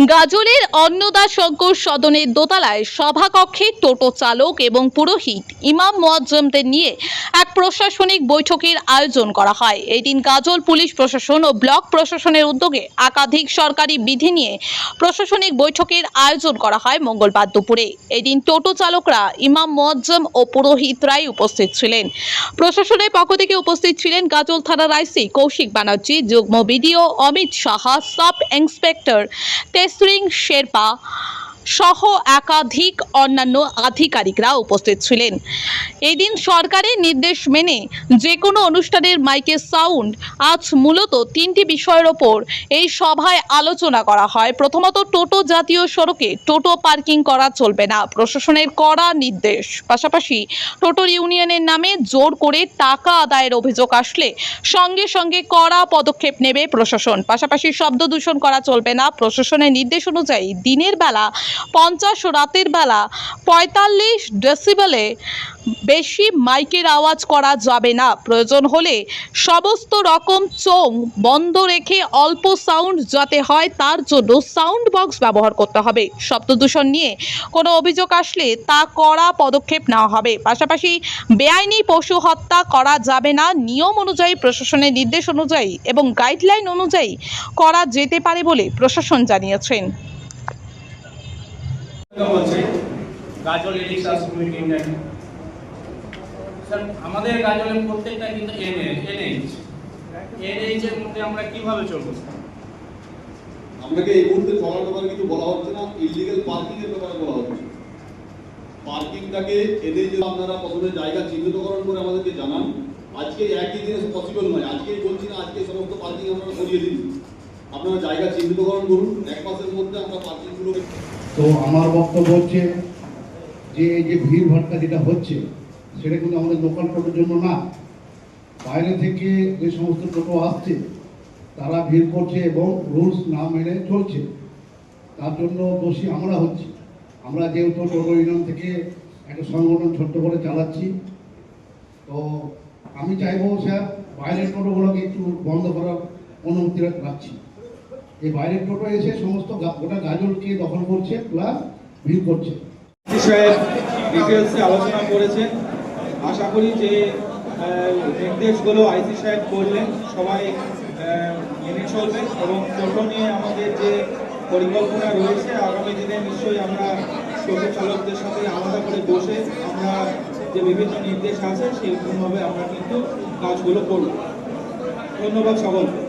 গাজলের অন্নদা শঙ্কর সদনের দোতলায় সভাকক্ষে টোটো চালক এবং পুরোহিত ইমাম মুয়াজ্জমদের নিয়ে এক প্রশাসনিক বৈঠকের আয়োজন করা হয়। এদিন গাজল পুলিশ প্রশাসন ও ব্লক প্রশাসনের উদ্যোগে একাধিক সরকারি বিধি নিয়ে প্রশাসনিক বৈঠকের আয়োজন করা হয় মঙ্গলবার দুপুরে। এদিন টোটো চালকরা, ইমাম মুয়াজ্জম ও পুরোহিতরাই উপস্থিত ছিলেন। প্রশাসনের পক্ষ থেকে উপস্থিত ছিলেন গাজল থানার আইসি কৌশিক ব্যানার্জি, যুগ্ম BDO Amit Saha, sub inspector Tsering Sherpa সহ একাধিক অন্যান্য আধিকারিকরা উপস্থিত ছিলেন। এদিন সরকারের নির্দেশ মেনে যে কোনো অনুষ্ঠানের মাইকের সাউন্ড আজ মূলত তিনটি বিষয়ের ওপর এই সভায় আলোচনা করা হয়। প্রথমত, টোটো জাতীয় সড়কে টোটো পার্কিং করা চলবে না, প্রশাসনের কড়া নির্দেশ। পাশাপাশি টোটোর ইউনিয়নের নামে জোর করে টাকা আদায়ের অভিযোগ আসলে সঙ্গে সঙ্গে কড়া পদক্ষেপ নেবে প্রশাসন। পাশাপাশি শব্দ দূষণ করা চলবে না, প্রশাসনের নির্দেশ অনুযায়ী দিনের বেলা 50 ও রাতের বেলা 45 ডেসিবেলে বেশি মাইকের আওয়াজ করা যাবে না। প্রয়োজন হলে সমস্ত রকম চোং বন্ধ রেখে অল্প সাউন্ড যাতে হয় তার জন্য সাউন্ড বক্স ব্যবহার করতে হবে। শব্দ দূষণ নিয়ে কোনো অভিযোগ আসলে তা কড়া পদক্ষেপ নেওয়া হবে। পাশাপাশি বেআইনি পশু হত্যা করা যাবে না, নিয়ম অনুযায়ী প্রশাসনের নির্দেশ অনুযায়ী এবং গাইডলাইন অনুযায়ী করা যেতে পারে বলে প্রশাসন জানিয়েছেন। গাজল এডিশন কমিটি স্যার, আমাদের গাজলের প্রত্যেকটা কিন্তু এনএইচ এর মধ্যে আমরা কিভাবে চলবো? আপনাকে এই মুহূর্তে চলার ব্যাপারে কিছু বলা হচ্ছে না, ইলিগাল পার্কিং এর ব্যাপারে বলা হচ্ছে। পার্কিংটাকে এনএইচ আপনারা প্রথমে জায়গা চিহ্নিতকরণ করে আমাদেরকে জানান। আজকে একই দিনে পসিবল নয়, আজকেই বলছি না আজকে সমস্ত পার্কিং আমরা সরিয়ে দিন। আপনারা জায়গা চিহ্নিতকরণ করুন, এক মাসের মধ্যে আমরা পার্কিংগুলোকে। তো আমার বক্তব্য হচ্ছে যে এই যে ভিড় ভাট্টা যেটা হচ্ছে সেটা কিন্তু আমাদের লোকাল টোটোর জন্য না, বাইরে থেকে যে সমস্ত টোটো আসছে তারা ভিড় করছে এবং রুলস না মেনে চলছে, তার জন্য দোষী আমরা হচ্ছি। আমরা যেহেতু টোটো ইউনিয়ন থেকে একটা সংগঠন ছোট্ট করে চালাচ্ছি, তো আমি চাইবো স্যার বাইরের টোটোগুলোকে একটু বন্ধ করার অনুমতি রাখছি। এই বাইরের টোটো এসে সমস্ত গোটা গাজলকে দখল করছে প্লাস ভিড় করছে। ডিটেলসে আলোচনা করেছেন, আশা করি যে নির্দেশগুলো আইসি সাহেব করলেন সবাই মেনে চলবে এবং টোটো নিয়ে আমাদের যে পরিকল্পনা রয়েছে আগামী দিনে নিশ্চয়ই আমরা টোটো চালকদের সাথে আলাদা করে বসে আমরা যে বিভিন্ন নির্দেশ আছে সেইরকমভাবে আমরা কিন্তু কাজগুলো করব। ধন্যবাদ সকলকে।